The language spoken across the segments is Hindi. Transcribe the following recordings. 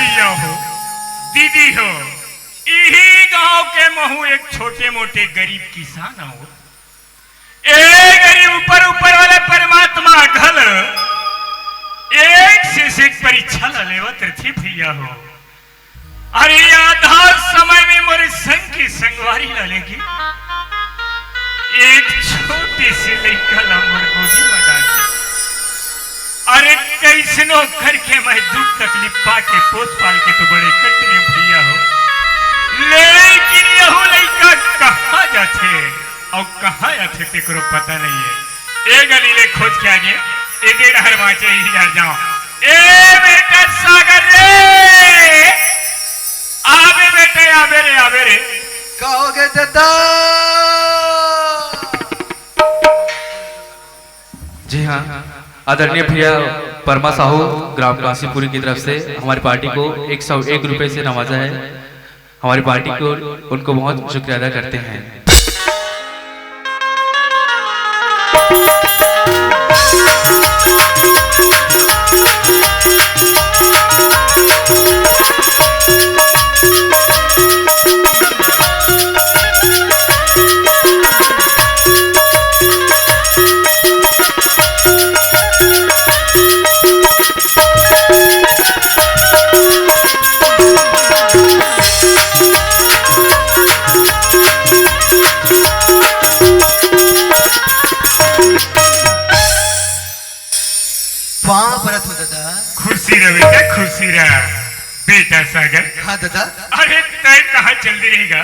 भैया हो, दीदी हो, यही गांव के महू एक छोटे मोटे गरीब किसान हो। एक गरीब ऊपर ऊपर वाले परमात्मा घल एक से एक परीक्षा लेवत रही भैया हो। अरे आधा समय में मोरे संग की संगवारी लेगी। एक छोटे से लड़का ला मोर गोदी में डाल। अरे कैसनो करके मैं दुख तकलीफ पाके पोस पाल के तो बड़े कटने भैया हो, लेकिन यह लड़का कहाँ जाते और कहाँ जाते तेको पता नहीं है। ए गली ले खोज के आगे ए डेढ़ हर बाँचे ही जा जाओ। ए बेटा सागर रे, आबे बेटे आबे रे। कहोगे दादा? जी हाँ, आदरणीय भैया परमा साहू ग्राम काशीपुरी की तरफ से हमारी पार्टी को 101 रुपए से नवाजा है। हमारी पार्टी को उनको बहुत शुक्रिया अदा करते हैं। खुशी रह बेटा, खुशी रह बेटा सागर। हाँ दादा। अरे तय कहाँ चलती रहेगा?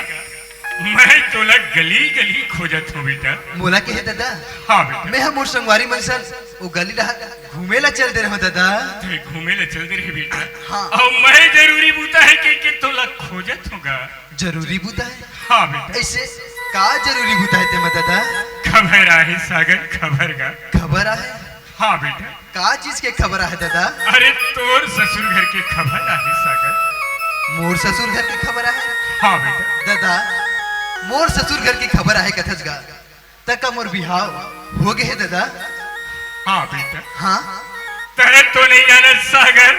मैं तोला गली गली खोजत हूँ बेटा। मोला के है दादा? हाँ बेटा। मैं मोर संगवारी मनसन वो गली रहा घूमे ला चल दे रहा दादा। घूमे ला चल दे रहे बेटा। हाँ। और मैं जरूरी बूता है कि तोला खोजत होगा। जरूरी बूता है? हाँ बेटा। ऐसे का जरूरी बूता है ते दादा? खबर आहे सागर, खबर का। खबर आहे? हाँ बेटा। का चीज के खबर है दादा? अरे तोर ससुर घर के खबर आहे सागर। मोर ससुर घर की खबर है? हाँ बेटा। दादा मोर ससुर घर की खबर है कथस गा तक मोर बिहाव हो गए है दादा? हाँ बेटा। हाँ तेरे तो नहीं जाना सागर,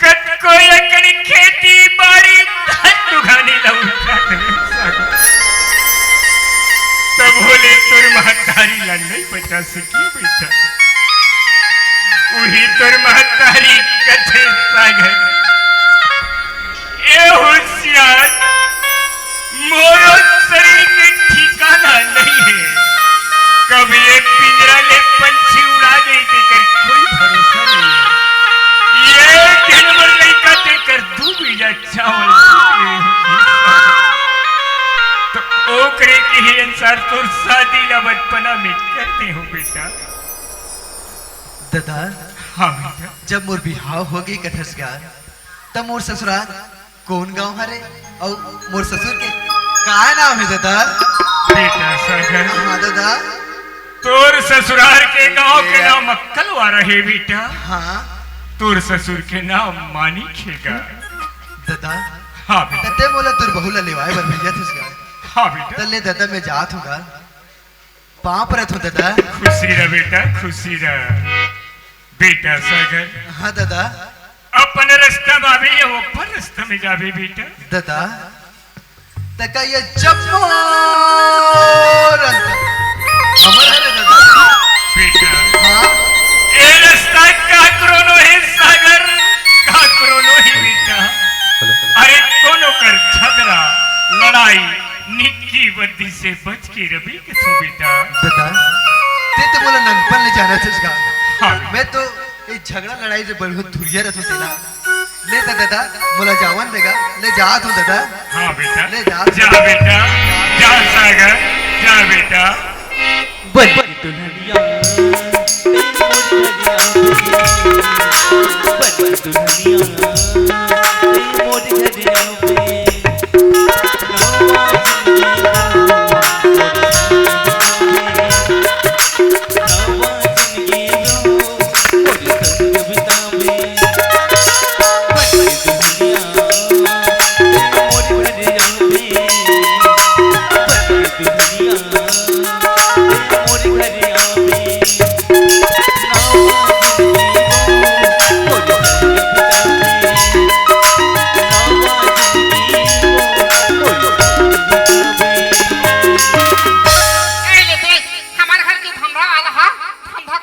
कत कोई एकड़ी खेती बाड़ी दुगानी लौटा करे सागर। तब बोले तोर महतारी ला नहीं बचा सकी बेटा। वही तोर महतारी कथे सागर। ए होशियार, मोरो शरीर के ठिकाना नहीं है। कभी एक पिंजरा ले पंछी उड़ा गई तेकर कोई भरोसा नहीं है। ये जानवर लड़का तेकर दू बीजा चावल तो ओकरे के ही अनुसार तोर शादी ला बचपना में करते हो बेटा। दादा हाँ बेटा। जब मोर बिहाव हो गई कथस गा तब मोर ससुराल कौन गांव हरे और मोर ससुर के का नाम है दादा? बेटा सागर। हाँ दादा। तोर ससुराल के गांव के नाम अक्कलवा रहे बेटा। हाँ। तोर ससुर के नाम मानी खेगा दादा। हाँ बेटा। तते बोला तुर बहुला लेवाए बर भैया थस गा। हाँ बेटा। तले दादा मैं जात हूँ गा पाँव परत हूँ दादा। खुशी रह बेटा, खुशी रह बेटा सागर। हाँ दादा। अपन रास्ता बाबे ये ऊपर रास्ता में जाबे बेटा। दादा तका ये जब हमर है दादा बेटा। हाँ। ए रास्ता का क्रोनो है सागर, का क्रोनो है बेटा। अरे कोनो कर झगड़ा लड़ाई निक्की बद्दी से बच के रवि के तो बेटा। दादा ते तो बोला नंगपन ले जाना था। हाँ। मैं तो ये झगड़ा लड़ाई से बहुत धुरिया रहता तेला ले तो दादा बोला जावन देगा ले जा तू दादा। हाँ बेटा। ले जा बेटा, जा सागर, जा बेटा। बड़ी दुल्हनिया मोर घरिया पे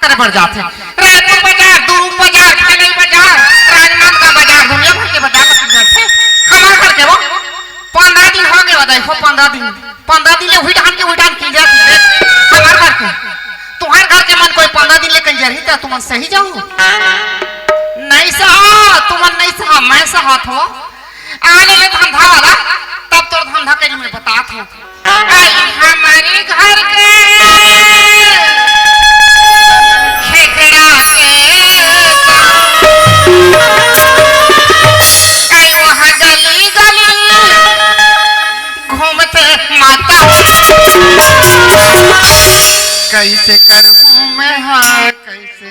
करे बढ़ जाते रायपुर बाजार, दुर्ग बाजार, खलई बाजार, राजनांदगांव बाजार, दुनिया भर के बाजार लग जाते हमार घर के वो 15 दिन हो गए बताई हो 15 दिन ले हुई डान की जाती हमार घर के तुम्हारे घर के मन कोई 15 दिन ले कंजर ही तो तुम सही जाओ नहीं सहा तुम नहीं सहा मैं सहत हो आने ले धंधा वाला तब तो धंधा के मैं बतात हूँ हमारे घर के खेखड़ा के वहाँ गली गली घूमते माता कैसे करूँ मैं हाँ कैसे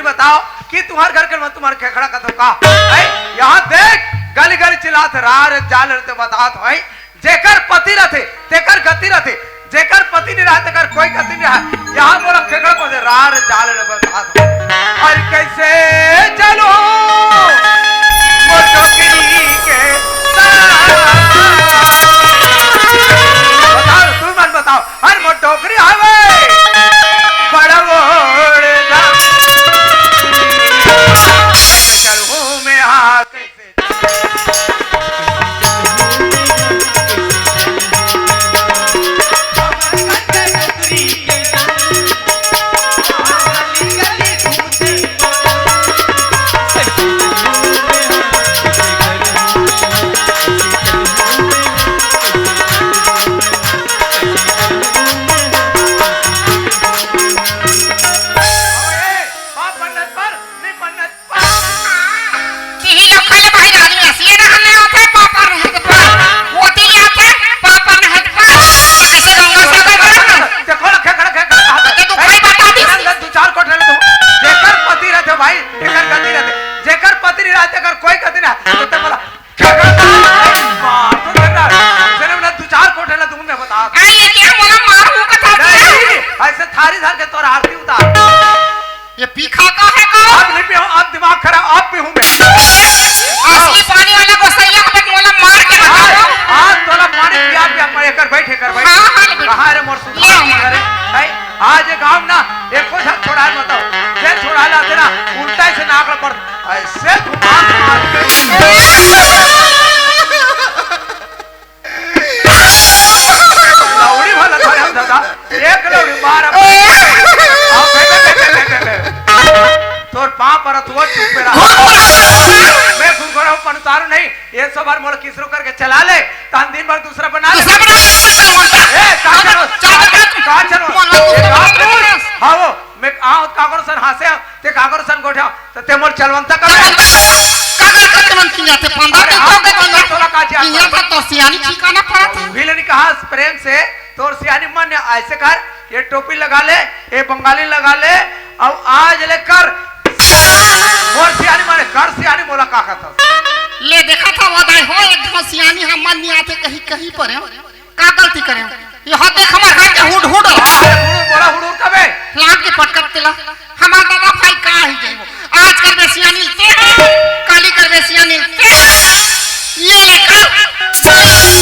बताओ कि तुम्हारे घर के तुम्हारे खेखड़ा का तो का यहाँ देख गली गली चिल्लात रार जाल रहते बतात है जेकर पति रहते तेकर गति रहते जेकर पति नहीं रहा तेकर कोई गति नहीं रहा यहाँ बोला खेखड़ा को रार जाल रहते बतात है और कैसे चलो मोटोकरी के बताओ तुम मन बताओ हर मोटोकरी आवे बड़ा ओढ़ना चलूं मैं आ कैसे आज गांव ना एक को छोड़ा बताओ जे छोड़ा लाते ना उल्टा से नाक पड़ ऐसे घुमा मार के लौड़ी वाला था हम दादा एक लौड़ी मार तोर पांव पर तो चुप रहा मैं घुंघरा हूं पंतारू नहीं ये सब बार मोड़ किसरो करके चला ले तान दिन भर दूसरा बना ले ए का चलो हाओ मैं आओ कागर सन हासे ते कागर सन गोठा तो ते मोर चलवंता कर कागर करते मन किया थे 15 दिन हो गए तोला का जा किया था तो सियानी ठिकाना पड़ा था भीले ने कहा प्रेम से तोर सियानी मन ऐसे कर ये टोपी लगा ले ये बंगाली लगा ले और आज लेकर मोर सियानी माने कर सियानी बोला का था ले देखा था वादा हो एक सियानी हम मन नहीं आते कहीं कहीं पर का गलती करे यहाँ देख हमार घर के हुड हुड बोला हुड कबे लाग के पटकत तेला हमार दादा भाई का ही जाइबो आज कर बेसियानी ते काली कर बेसियानी ते ये लेकर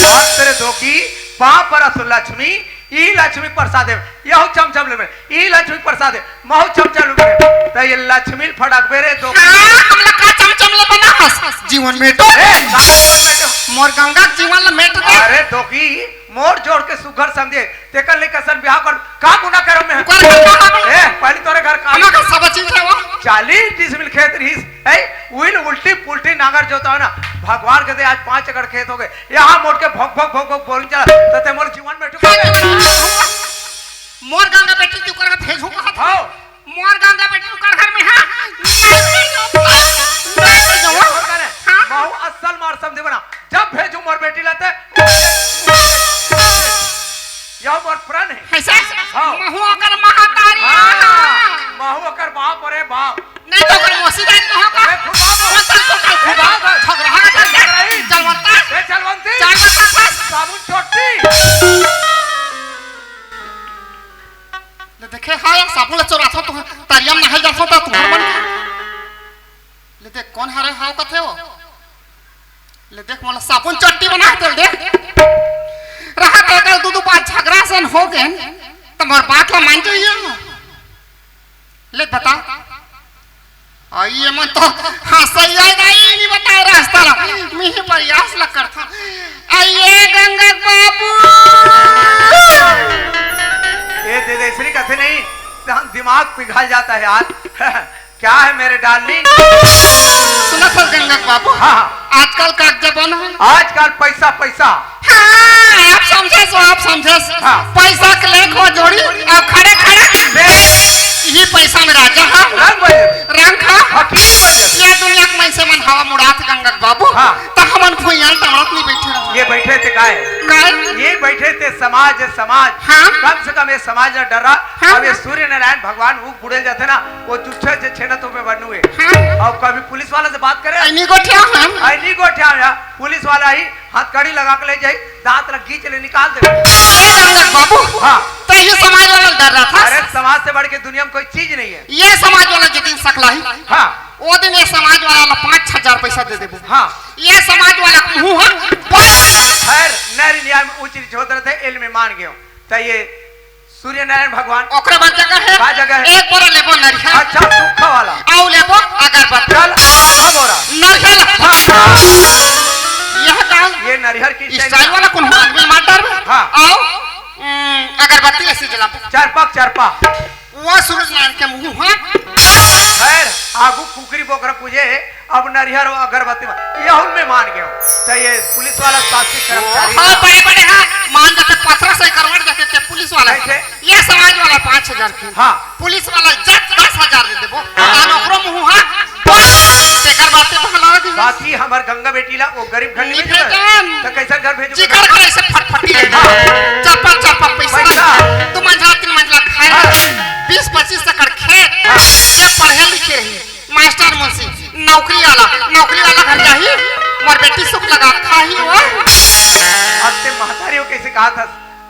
बात तेरे दो की पांव पर लक्ष्मी ई लक्ष्मी प्रसाद यहु चमचम ले ई लक्ष्मी प्रसाद महु चमचम ले त ये लक्ष्मी फड़क बेरे दो हम लोग का चमचम ले बना जीवन में तो मोर गंगा जीवन में तो अरे दोगी मोर जोड़ के सुगर समझे तेकर ले कसर ब्याह कर का गुना करो मैं ए पहले तोरे घर का हम का सब चीज है वो 40 डिसमिल खेत रहीस है उइल उल्टी पुल्टी नागर जोता है ना भगवान के दे आज 5 एकड़ खेत हो गए यहां मोड़ के भोग भोग भोग भोग बोल चला त ते मोर जीवन में मोर गंगा बेटी तू कर भेजू का हां मोर गंगा बेटी तू कर घर में हां माऊ असल मार समझे बना जब भेजू मोर बेटी लाते यह मोर फ्रेंड है। ऐसा हाँ। महू अगर महातारी महू अकर बाप अरे बाप नहीं तो अगर मोसी जाए तो होगा अरे खुदा वो चल तो कल खुदा झगड़ा कर जलवंता ए चलवंती चलवंता साबुन छोटी ले देखे हां यार साबुन ले चोरा था तू तारियम नहाई जासो ता तुम्हार बन ले देख कौन हरे हाव कथे हो ले देख मोला साबुन चट्टी बना दे देख रहा तो कल दू पांच झगड़ा सन हो गए तो मोर बात ला मान जाइए ले बता आइए मन तो हंसई आएगा ही नहीं बता रास्ता ला मैं ही प्रयास ला करता आइए गंगा बाबू ये दे इसलिए कहते नहीं हम दिमाग पिघल जाता है यार क्या है मेरे डार्लिंग सुना था गंगा बाबू हाँ आजकल का जमाना है आजकल पैसा पैसा हाँ आप समझे सो आप समझे हाँ। पैसा के लेख हो जोड़ी अब खड़े खड़े ये पैसा में राजा है रंग बजे रंग खा हकीम बजे ये दुनिया के से मन हवा मुड़ात गंगा बाबू हाँ। तो हमन भुइयां टमड़त नहीं बैठे रहो ये बैठे थे काय ये बैठे थे समाज हाँ। कम से कम ये समाज न डरा हाँ। अब ये सूर्य नारायण भगवान वो बुड़े जाते ना वो चुच्छे से छेना तो में बनू है हाँ। और कभी पुलिस वाला से बात करे ऐनी गोठिया हम ऐनी गोठिया पुलिस वाला ही हथकड़ी लगा के ले जाए दांत लग घींच ले निकाल दे गंगा बाबू हाँ तो ये समाज वाला डर रहा था अरे समाज से बढ़ के दुनिया में कोई चीज नहीं है ये समाज वाला जिस सकला ही हाँ वो दिन ये समाज वाला 5,000 पैसा दे देबो हाँ ये समाज वाला मुंह खैर नर न्याय में ऊंच नीच होते रहते इल्म में मान गयो तो ये सूर्य नारायण भगवान ओकरे बाद जगह है का जगह है एक बोरा लेबो नरिया अच्छा सूखा वाला आउ लेबो अगरबत्ती चल आधा बोरा नरिया यह काम ये नरिहर की स्टाइल वाला कौन हो आदमी मार डर हाँ। आओ अगरबत्ती ऐसे जला चरपा वो सूरज नारायण के मुंह है खैर आगू कुकरी बोकरा पूजे अब नरिहर और अगरबत्ती ये उनमें मान गया तो ये पुलिस वाला शासकीय कर्मचारी हाँ बड़े बड़े हाँ मान जाते 1500 करवट जाते थे पुलिस वाला कैसे? ये समाज वाला 5,000 की हाँ पुलिस वाला जट 10,000 दे देबो ओकरो मुंह है तेकर बात तो हला दी बाकी हमार गंगा बेटी ला वो गरीब घर में नहीं भेजम। तो कैसा घर भेजो जिकर घर ऐसे फटफटी है चपा पैसा पैसा। तू मंझला 3 मंझला खाए 20-25 एकड़ खेत ये पढ़े लिखे रही मास्टर मुंशी नौकरी वाला घर जाही मोर बेटी सुख लगा खाही वो अब ते महतारियों कैसे कहा था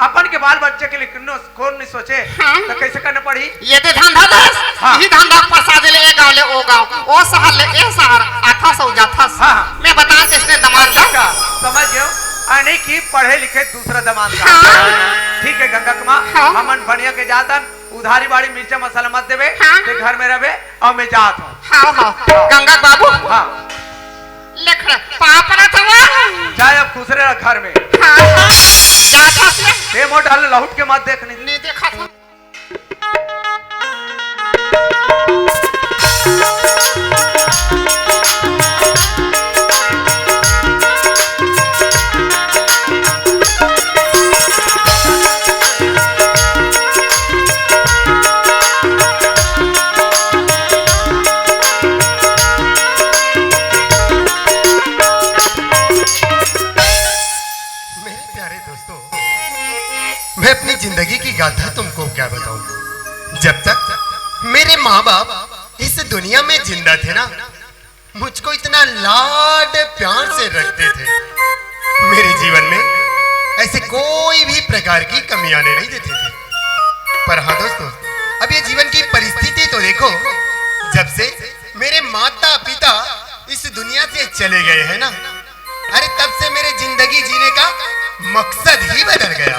अपन के बाल बच्चे के लिए कौन नहीं सोचे हाँ। तो कैसे करना पड़ी ये दे धंधा दस हाँ। यही धंधा प्रसाद ले ए गांव ले ओ गांव ओ शहर ले ए शहर आथा सौ जाथस हाँ। मैं बता किसने दमाद अच्छा, समझ गयो नहीं की पढ़े लिखे दूसरा दमान का हाँ। ठीक है गंगा कुमार हाँ। हमन बढ़िया के जातन उधारी बाड़ी मिर्चा मसाला मत देवे हाँ। ते घर में रहे और मैं जात हूँ हाँ गंगा बाबू हाँ लिख रहे पाप ना था जाए अब खुश रहे घर में हाँ जाथा से हे मोट हल लहुट के मत देखने नहीं देखा था मैं अपनी जिंदगी की गाथा तुमको क्या बताऊं। जब तक मेरे माँ बाप इस दुनिया में जिंदा थे ना मुझको इतना लाड प्यार से रखते थे। मेरे जीवन में ऐसे कोई भी प्रकार की कमी आने नहीं देते थे। पर हाँ दोस्तों, अब ये जीवन की परिस्थिति तो देखो, जब से मेरे माता पिता इस दुनिया से चले गए हैं ना, अरे तब से मेरे जिंदगी जीने का मकसद ही बदल गया।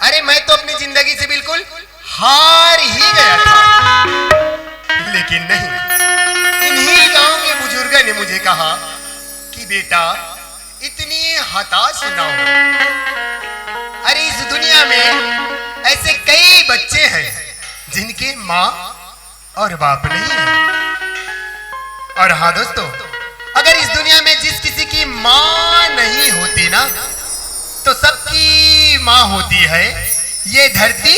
अरे मैं तो अपनी जिंदगी से बिल्कुल हार ही गया था। लेकिन नहीं, इन्हीं गांव के बुजुर्ग ने मुझे कहा कि बेटा इतनी हताश ना हो। अरे इस दुनिया में ऐसे कई बच्चे हैं जिनके माँ और बाप नहीं है। और हाँ दोस्तों, अगर इस दुनिया में जिस किसी की माँ नहीं होती ना, तो सबकी माँ होती है ये धरती।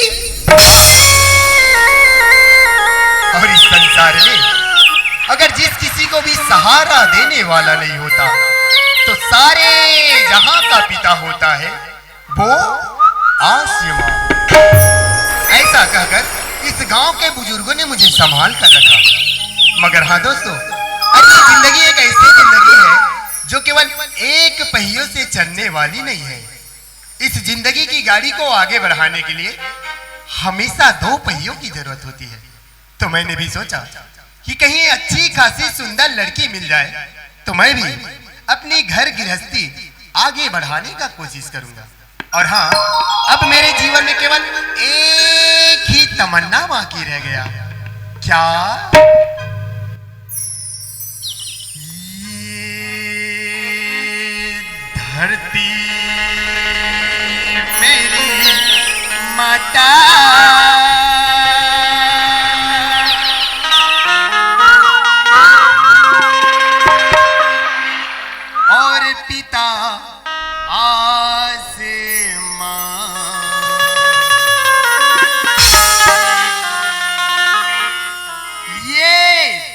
और इस संसार में अगर जिस किसी को भी सहारा देने वाला नहीं होता, तो सारे जहां का पिता होता है वो आसमां। ऐसा कहकर इस गांव के बुजुर्गों ने मुझे संभाल कर रखा। मगर हाँ दोस्तों, अरे ये जिंदगी एक ऐसी जिंदगी है जो केवल एक पहियों से चलने वाली नहीं है। इस जिंदगी की गाड़ी को आगे बढ़ाने के लिए हमेशा दो पहियों की जरूरत होती है। तो मैंने भी सोचा कि कहीं अच्छी खासी सुंदर लड़की मिल जाए तो मैं भी अपनी घर गृहस्थी आगे बढ़ाने का कोशिश करूंगा। और हाँ, अब मेरे जीवन में केवल एक ही तमन्ना बाकी रह गया। क्या? ये धरती मेरी माता, और पिता आसमां। ये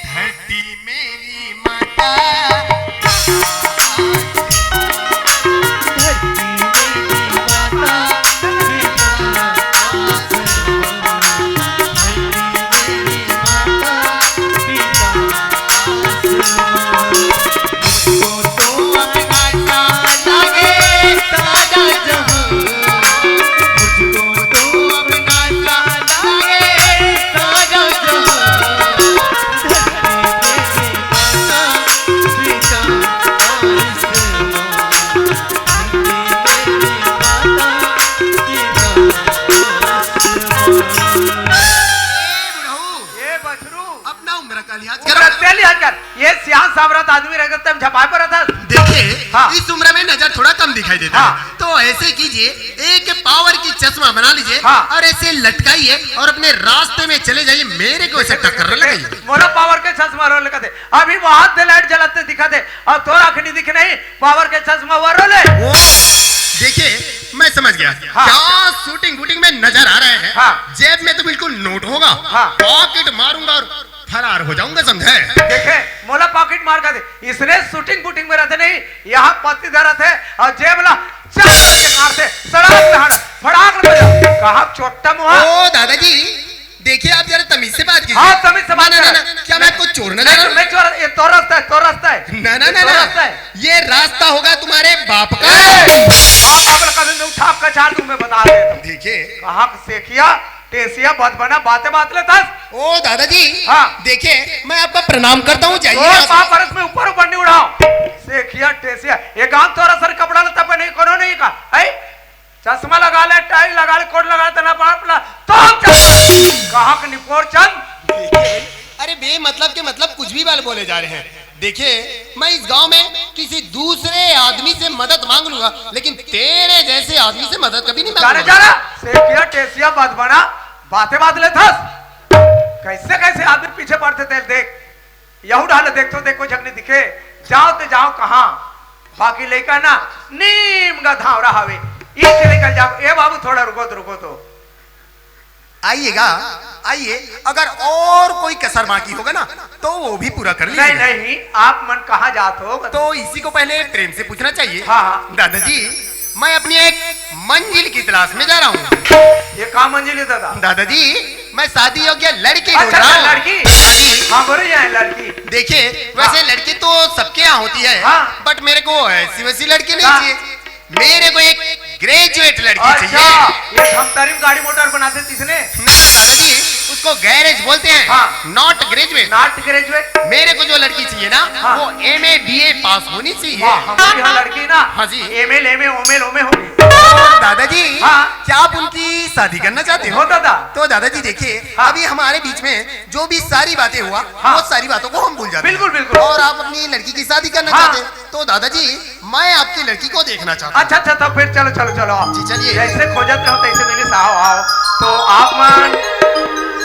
धरती मेरी माता, ये सियान सामरात आदमी रहकर तुम झपाए पर था। देखिए हाँ। इस उम्र में नजर थोड़ा कम दिखाई देता हाँ। है, तो ऐसे कीजिए, एक पावर की चश्मा बना लीजिए हाँ। और ऐसे लटकाइए और अपने रास्ते में चले जाइए, मेरे को ऐसे टक्कर लगाइए। मोला पावर के चश्मा रो लिखा दे, अभी वो हाथ से लाइट जलाते दिखा दे और थोड़ा आँख दिख नहीं, पावर के चश्मा वो रो ले। देखिए मैं समझ गया। हाँ। क्या शूटिंग वूटिंग में नजर आ रहे हैं? हाँ। जेब में तो बिल्कुल नोट होगा। हाँ। पॉकेट मारूंगा और फरार हो जाऊंगा, समझे? देखे मोला पॉकेट मार कर दे, इसने शूटिंग बूटिंग में रहते नहीं, यहाँ पत्ती धरत है और जेब ला चार के मारते सड़क फड़ाक बजा। कहा छोटा मुहा। ओ दादाजी, देखिए आप जरा तमीज से बात कीजिए। हाँ तमीज से बात। ना, क्या मैं कुछ चोर नजर आ रहा हूं? मैं चोर? ये तो रास्ता है, तो रास्ता है। ना, ये रास्ता होगा तुम्हारे बाप का। कभी उठा का चार तुम्हें बता दे। देखिए कहा सेखिया टेसिया बात बना बातें बात लेता। ओ दादाजी, हाँ। देखिए मैं आपका प्रणाम करता हूँ, जाइए। परस में ऊपर ऊपर नहीं उड़ाओ। सेखिया टेसिया ये गांव थोड़ा सर कपड़ा लता पे नहीं करो नहीं का है। चश्मा लगा ले, टाई लगा ले, कोट लगा ले, तना पापला तो कहा के निपोर चंद। अरे बे मतलब के मतलब कुछ भी बाल बोले जा रहे हैं। देखिए मैं इस गांव में किसी दूसरे आदमी से मदद मांग लूंगा, लेकिन तेरे जैसे आदमी से मदद कभी नहीं मांगूंगा। जाना सेखिया टेसिया बात बना बातें बात ले था। कैसे कैसे आदमी पीछे पड़ते थे, देख यहू डाले, देख तो देखो जगने दिखे, जाओ तो जाओ कहाँ, बाकी लेकर ना नीम का धावरा हवे इसे लेकर जाओ। ए बाबू थोड़ा रुको तो आइएगा, आइए। अगर और कोई कसर बाकी होगा ना तो वो भी पूरा कर लीजिए। नहीं आप मन कहाँ जात हो? तो इसी को पहले प्रेम से पूछना चाहिए। हाँ। दादाजी, मैं अपनी एक मंजिल की तलाश में जा रहा हूँ। ये कहाँ मंजिल है दादा? दादाजी मैं शादी योग्य लड़की अच्छा, ढूंढ रहा हूँ। लड़की? हाँ बोले जाए लड़की। देखिए वैसे लड़की तो सबके यहाँ होती है, हाँ। बट मेरे को ऐसी वैसी लड़की नहीं हाँ। चाहिए। मेरे को एक ग्रेजुएट लड़की अच्छा, चाहिए। ये धमतरी में गाड़ी मोटर बनाते किसने? दादाजी उसको गैरेज बोलते हैं, हाँ। Not graduate. Not graduate. मेरे को जो लड़की चाहिए ना, हाँ। वो MA BA पास होनी चाहिए। हमारी यहाँ लड़की ना हाँ जी। एमएल एमए ओमेल ओमे होगी। दादाजी हाँ। क्या आप उनकी शादी करना चाहते हो? हो दादा। तो दादाजी देखिए, हाँ। अभी हमारे बीच में जो भी सारी बातें हुआ, हाँ। वो सारी बातों को हम भूल जाते हैं। बिल्कुल। और आप अपनी लड़की की शादी करना हाँ। चाहते हैं, तो दादाजी मैं आपकी लड़की को देखना चाहता हूँ। अच्छा तो फिर चलो जी, चलिए। जैसे खोजते हो तैसे मेरे से आओ। तो आप मन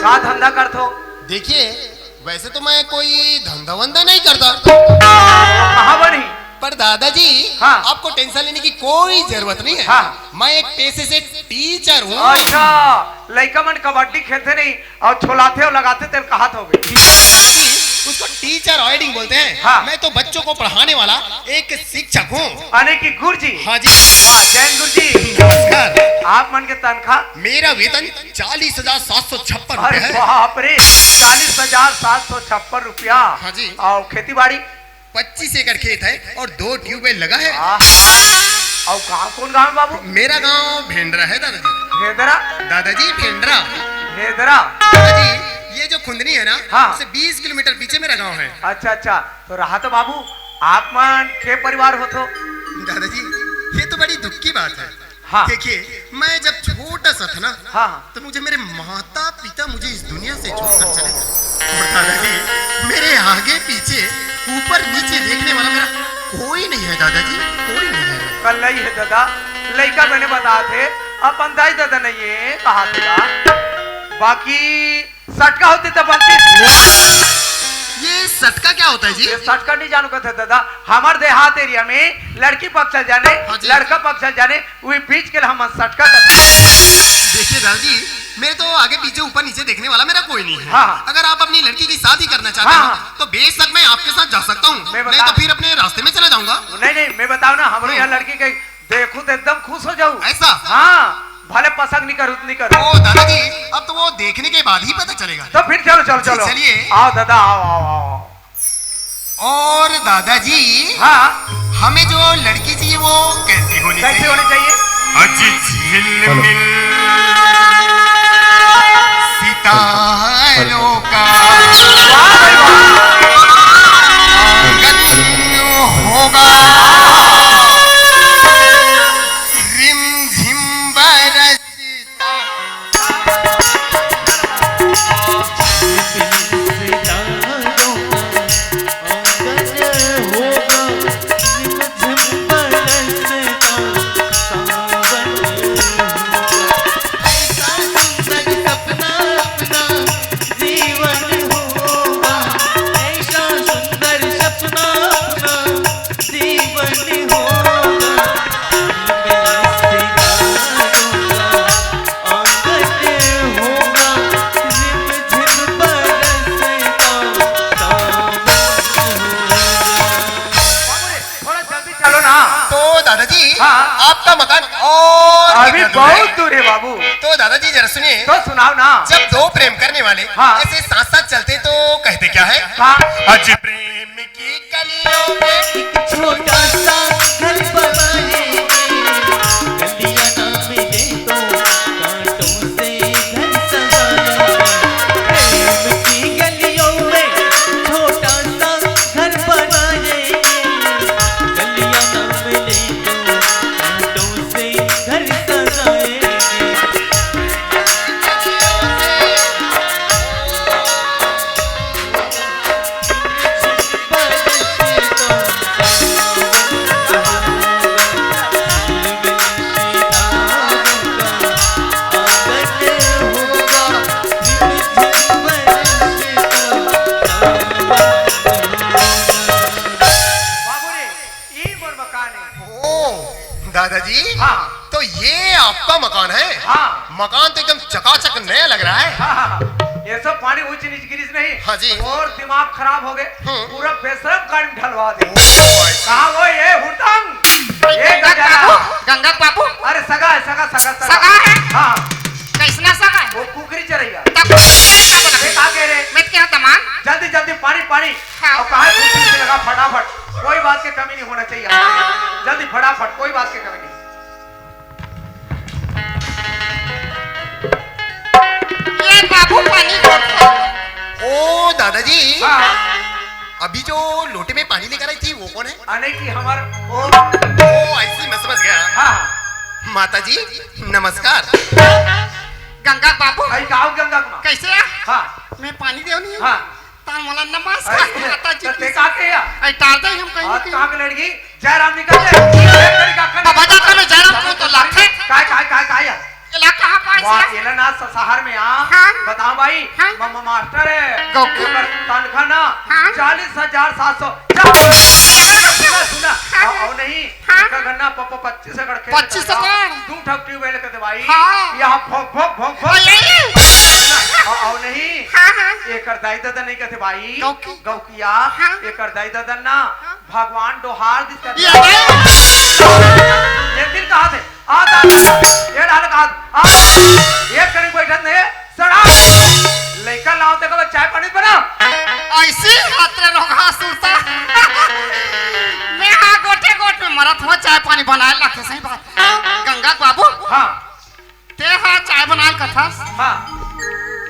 का धंधा करते हो? देखिए वैसे तो मैं कोई धंधा वंधा नहीं करता, कहाँ बनी? पर दादाजी हाँ। आपको टेंशन लेने की कोई जरूरत नहीं है। हाँ। मैं एक पेशे से टीचर हूँ। अच्छा, लड़का मन कबड्डी खेलते नहीं और छोलाते हो लगाते तेल कहा हो गए। उसको टीचर ऑइडिंग बोलते हैं। हाँ। मैं तो बच्चों को पढ़ाने वाला एक शिक्षक हूँ। अने की गुरुजी। हाँ जी। वाह, जैन गुरुजी। नमस्कार। आप मन के तनख्वाह? मेरा वेतन 40,756 अरे रुपए है। बाप रे, 40,756 रुपया। हाँ जी। और खेती बाड़ी? 25 एकड़ खेत है और 2 ट्यूबवेल लगा है। और गाँव कौन गाँव है बाबू? मेरा गांव भेंडरा है दादाजी। भेदरा? दादाजी भेंडरा। भेदरा? दादाजी ये जो खुंदनी है ना, हाँ। उससे 20 किलोमीटर पीछे मेरा गांव है। अच्छा अच्छा, तो रहा तो बाबू आप मन के परिवार हो तो? दादाजी ये तो बड़ी दुख की बात है। हाँ। देखिए मैं जब छोटा सा था ना, हाँ। तो मुझे मेरे माता पिता मुझे इस दुनिया से छोड़कर चले गए। और दादाजी मेरे आगे पीछे ऊपर नीचे देखने वाला मेरा कोई नहीं है। दादाजी कोई नहीं है। कल नहीं है दादा, लड़का मैंने बताया थे अपन दाई दादा नहीं है, कहा था बाकी सटका होती तो बनती। ये सटका क्या होता है जी? ये सटका नहीं जानू कहते दादा, हमारे देहात एरिया में लड़की पक्ष चल जाने, हाँ जी। लड़का पक्ष चल जाने, वही बीच के लिए हम सटका कहते। देखिए दादाजी मेरे तो आगे पीछे ऊपर नीचे देखने वाला मेरा कोई नहीं है। हाँ। अगर आप अपनी लड़की की शादी करना चाहते हाँ। हैं तो बेशक मैं आपके साथ जा सकता हूँ, मैं नहीं तो फिर अपने रास्ते में चला जाऊंगा। नहीं नहीं, मैं बताऊ ना, हमारे यहाँ लड़की के देखूं तो एकदम खुश हो जाऊं। ऐसा? हाँ, भले पसंद नहीं करूं नहीं करूं। ओ दादाजी अब तो वो देखने के बाद ही पता चलेगा। तो फिर चलो चलो चलो, चलिए। आओ दादा आओ आओ आओ। और दादाजी हाँ, हमें जो लड़की चाहिए वो कैसी होनी कैसे चाहिए? होनी चाहिए? अजी झिलमिल सितारों का वाह भाई वाह। आंगन होगा, रिमझिम बरसता। हाँ। आपका मकान और अभी बहुत दूर है बाबू। तो दादाजी जरा सुनिए, तो सुनाओ ना। जब दो प्रेम करने वाले हाँ। ऐसे साथ साथ चलते तो कहते क्या है? हाँ। अज प्रेम की कलियों में छोटा सा घर बनाएंगे, गलियां ना मिले तो कांटों से घर सजाएंगे। प्रेम की गलियों में छोटा सा घर बनाएंगे, गलियां ना मिले तो कांटों से घर सजाएंगे। बाबू रे, ये मोर मकान है। ओ दादाजी, हाँ। तो ये आपका मकान है? हाँ। मकान तो एकदम चकाचक नया लग रहा है। हाँ, ये सब पानी ऊंच नीच गिरीज नहीं। हाँ जी। और दिमाग खराब हो गए, पूरा बेशरम काम ढलवा दे। ओ, ऐसा। कहाँ वो ये हुड़दंग? ये गजारा। गंगा बाबू अरे सगा है, सगा सगा सगा है? हाँ, कैसना सगा है? वो कुकरी चलेगा। तब ये कहाँ कह रहे? मैं क्या तमान जल्दी जल्दी पानी पानी। हाँ। और कहाँ कुकरी से लगा फटाफट, कोई बात की कमी नहीं होना चाहिए हमारे यहाँ। जल्दी फटाफट, कोई बात की कमी नहीं। ये बाबू पानी को ओ दादाजी, हाँ। अभी जो लोटे में पानी लेकर आई थी वो कौन है? अने की हमार ओ। ओ ऐसी मैं समझ गया। हाँ। माता जी नमस्कार। गंगा बाबू आई गाँव गंगा कुमार। कैसे है? हाँ। मैं पानी देवनी हूँ। हाँ। तान वाला नमस्कार माता जी ते कहाँ के या? आई टार दे हम हाथ कहीं कहाँ के लड़की? जयराम निकल ले। बाबा जाता मैं जयराम को तो लाखे काय या? इलाका कहाँ पास वाह, है? ये ना शहर में आ। हाँ। बताओ भाई, हाँ। मम्मा मास्टर है। गौकी। ऊपर तनख्वाह ना हाँ। 40,700। सुना सुना। हाँ। और नहीं, हाँ। इनका गन्ना 25 एकड़ खेत 25 था। एकड़? तुम ठग ट्यूबवेल कहते भाई। हाँ। यहाँ भोग भोग भोग भोग। ओ, ये। और नहीं हाँ हाँ एक दाई दादा नहीं कहते भाई गौकी? गौकिया हाँ। एक दाई दादा ना भगवान डोहार दिस कहते ये नहीं एक दिन कहा थे आता ये डाल कहा आ एक करीब बैठत नहीं सड़ा लइका लाओ देखो चाय पानी बना ऐसी हाथरे रोगा सुरता मैं हाँ गोटे गोट में मरत हुआ चाय पानी बनाए लाके सही बात गंगा बाबू हाँ ते हाँ चाय बनाए कथा हाँ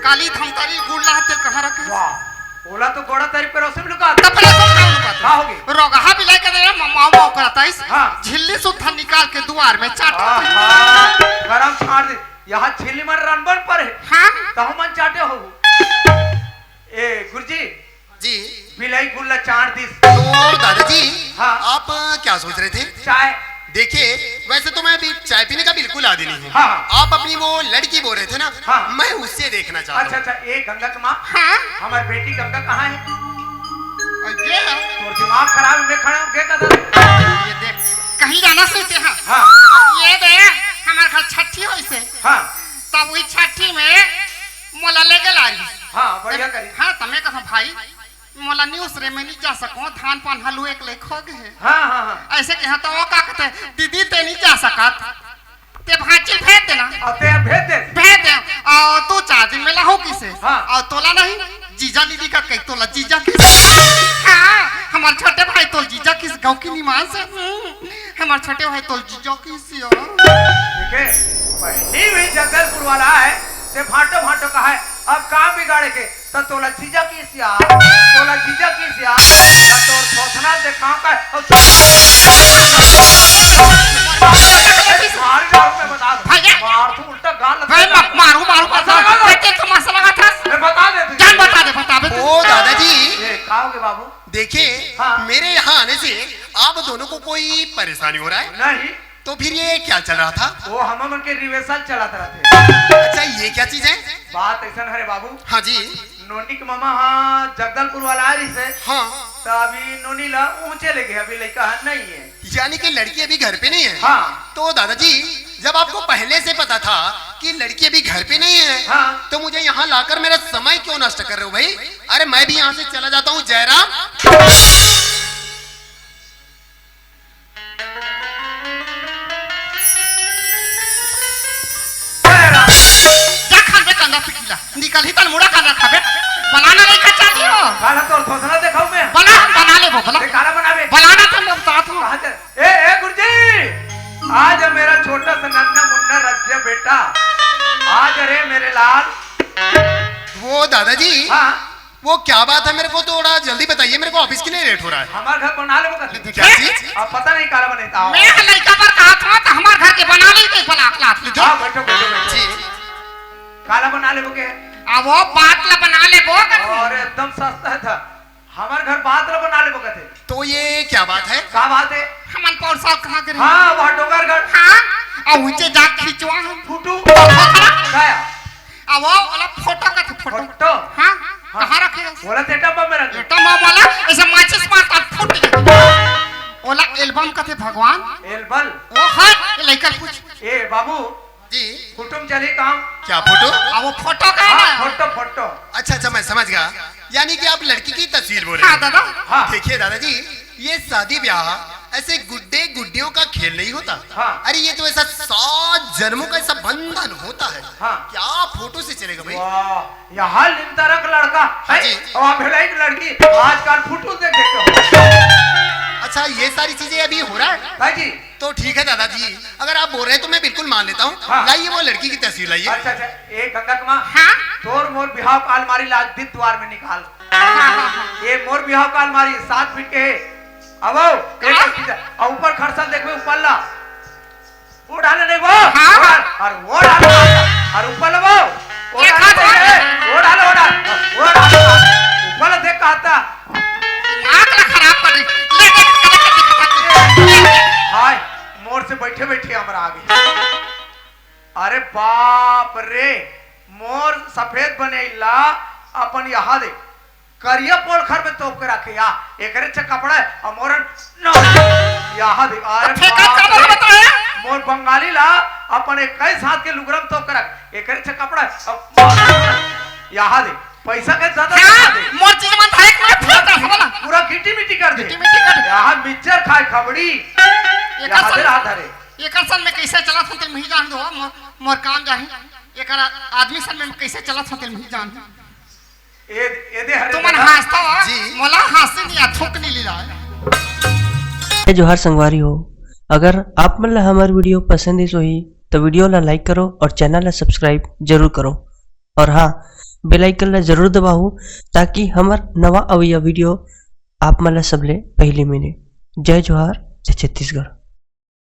काली धमतारी गुड़ ला तेल कहाँ रखे वाह ओला तो गोड़ा तारी पे रोसे भी लुका तपले सब काम लुकाते का होगी रोगा भी लेके दे मामा मामा करता इस हाँ। झिल्ली सुद्धा निकाल के द्वार में चाट आहा गरम छाड़ दे यहाँ छिल्ली मन रनबन पर है हाँ तहु मन चाटे हो ए गुरुजी जी बिलाई गुल्ला चाट दिस तो दादाजी हाँ। आप क्या सोच रहे थे? चाय देखिए वैसे तो मैं अभी चाय पीने का बिल्कुल आदी नहीं हूँ। हाँ। आप अपनी वो लड़की बोल रहे थे ना, हाँ। मैं उससे देखना चाहता अच्छा हूँ। अच्छा ए गंगा की माँ हाँ हमारी बेटी गंगा कहाँ है और ये और दिमाग खराब है, मैं खड़ा हूँ क्या कर ये देख कहीं जाना सोचते हैं हाँ ये दे हमारे घर छठी हो इसे हाँ तब वही छठी में मोला लेके लाई हाँ बढ़िया करी हाँ तमें कहा भाई मोला न्यूज रे में नहीं जा सको धान पान हलुए के लेख हो गए हाँ हाँ हाँ ऐसे कहा तो वो का कहते दीदी ते नहीं जा सकत ते भांची भेज देना अते भेज दे भेज दे और तू 4 दिन में लाहो किसे हाँ। और तोला नहीं जीजा दीदी का कह तोला जीजा किस हाँ हमारे छोटे भाई तोल जीजा किस गाँव की निमान से हमारे छोटे भाई तोल जीजा किस ठीक है पहली हुई जगदलपुर वाला है ते फाटो फाटो का है अब काम बिगाड़े के तो तोला जीजा की सिया तोला जीजा की सिया तो तोर थोथना देखाओ का मार गाल में बता दो भैया। मार तू उल्टा गाल भाई लगा मारू मारू बता तमाशा लगा था मैं बता दे तुझे जान बता दे ओ दादाजी ये खाओगे बाबू देखिए हाँ। मेरे यहाँ आने से आप दोनों को कोई परेशानी हो रहा है? नहीं तो फिर ये क्या चल रहा था? वो हम मन के रिवेसल चलाते रहते अच्छा ये क्या चीज है? बात ऐसा है बाबू हाँ जी नोनी के मामा हाँ जगदलपुर वाला आ रही से हाँ। तो अभी नोनी ला ऊंचे ले गए अभी लड़का नहीं है यानी कि लड़की अभी घर पे नहीं है? हाँ। तो दादाजी जब आपको पहले से पता था कि लड़की अभी घर पे नहीं है हाँ। तो मुझे यहाँ लाकर मेरा समय क्यों नष्ट कर रहे हो भाई? अरे मैं भी यहाँ से चला जाता हूँ जयराम। जा खा बे कंदा पिकीला निकल ही तल मुड़ा खाना खाबे बनाना नहीं खा चाहती हो काला तो थोसना दिखाऊं मैं बना ले वो बना ये काला बनावे बनाना तो मैं बताता हूँ कहाँ चल ए गुरुजी आज है मेरा छोटा सा नन्ना मुन्ना रज्जा बेटा आज रे मेरे लाल वो दादाजी हाँ वो क्या बात है मेरे को थोड़ा जल्दी बताइए, मेरे को ऑफिस के लिए लेट हो रहा है। हमारे घर बना ले वो कैसे क्या चीज? अब पता नहीं काला बनेता हो मैं लड़का पर कहा था तो हमारे घर के बना ली के बना क्लास ले हाँ बैठो बैठो बैठो जी काला बना ले वो के अब वो बात ला बना ले वो और एकदम सस्ता था हमारे घर बात ला बना ले वो कहते तो ये क्या बात है? क्या बात है हमन पौर साल कहाँ करे हाँ वहाँ डोंगरगढ़ हाँ और ऊंचे जा खिंचवा हम फूटू फोटो क्या अब वो वाला फोटो का फोटो फोटो हाँ कहाँ रखे बोला तेटा बम में रख बेटा मामला ऐसे माचिस मारता फूट गया ओला एल्बम का थे भगवान एलबल वो है लड़का कुछ ए बाबू जी कुटुम चली काम क्या फोटो? अब वो फोटो का है हाँ ना फोटो फोटो अच्छा अच्छा मैं समझ गया, यानी कि आप लड़की की तस्वीर बोल हाँ रहे दादा हैं। हाँ देखिए दादाजी ये शादी ब्याह ऐसे गुड्डे गुड्डियों का खेल नहीं होता। हाँ। अरे ये तो ऐसा 7 जन्मों का ऐसा बंधन होता है। हाँ। क्या फोटो से चलेगा भाई? वाह यहाँ लिमतरक लड़का हाँ है जी। और भेलाई की लड़की आजकल फोटो देख देखते हो अच्छा ये सारी चीजें अभी हो रहा है? भाई जी तो ठीक है दादाजी, अगर आप बोल रहे हैं तो मैं बिल्कुल मान लेता हूँ। हाँ। लाइए वो लड़की की तस्वीर लाइए। अच्छा अच्छा ए गंगा कमा हाँ तोर मोर बिहाव का अलमारी लाज दित द्वार में निकाल ये मोर बिहाव का अलमारी 7 फीट के है अब और ऊपर खरसन देखो ऊपर ला वो डाले नहीं वो हाँ। वो डाल, और वो डालो और ऊपर ला वो ये डालो खा वो डालो वो डालो ऊपर ला देख कहता आँख ला खराब कर दी ले देख हाय मोर से बैठे बैठे हमरा आगे अरे बाप रे मोर सफेद बनेला अपन यहाँ दे करिया पोल खर में तोप के रखे या एकरे से कपड़ा है और मोरन न यहाँ दे अरे फेंका बाप कब रे, बताया मोर बंगाली ला अपन 21 हाथ के लुगरम तोप के रख एकरे से कपड़ा है यहाँ दे पैसा के ज्यादा हाँ, दे मोर चीज मन थारे के मैं फेंक दे बोला पूरा गिटी मिट्टी कर दे गिटी मिट्टी कर दे। यहाँ मिक्सचर खाए खबड़ी यहाँ दे रहा धरे एकर सन में कैसे चलत होते नहीं जान दो मोर काम जाही एकर आदमी सन में कैसे चलत होते नहीं जान ए दे हरे तुमन हंसता हो मोला हंसी नहीं थूक नहीं लीला जोहार संगवारी हो। अगर आप मन ला हमार वीडियो पसंद है सोही तो वीडियो ला लाइक करो और चैनल ला सब्सक्राइब जरूर करो और हाँ बेल आइकन ला जरूर दबाओ ताकि हमार नवा अवैया वीडियो आप मन ला सबले पहले मिले। जय जोहार, जय छत्तीसगढ़।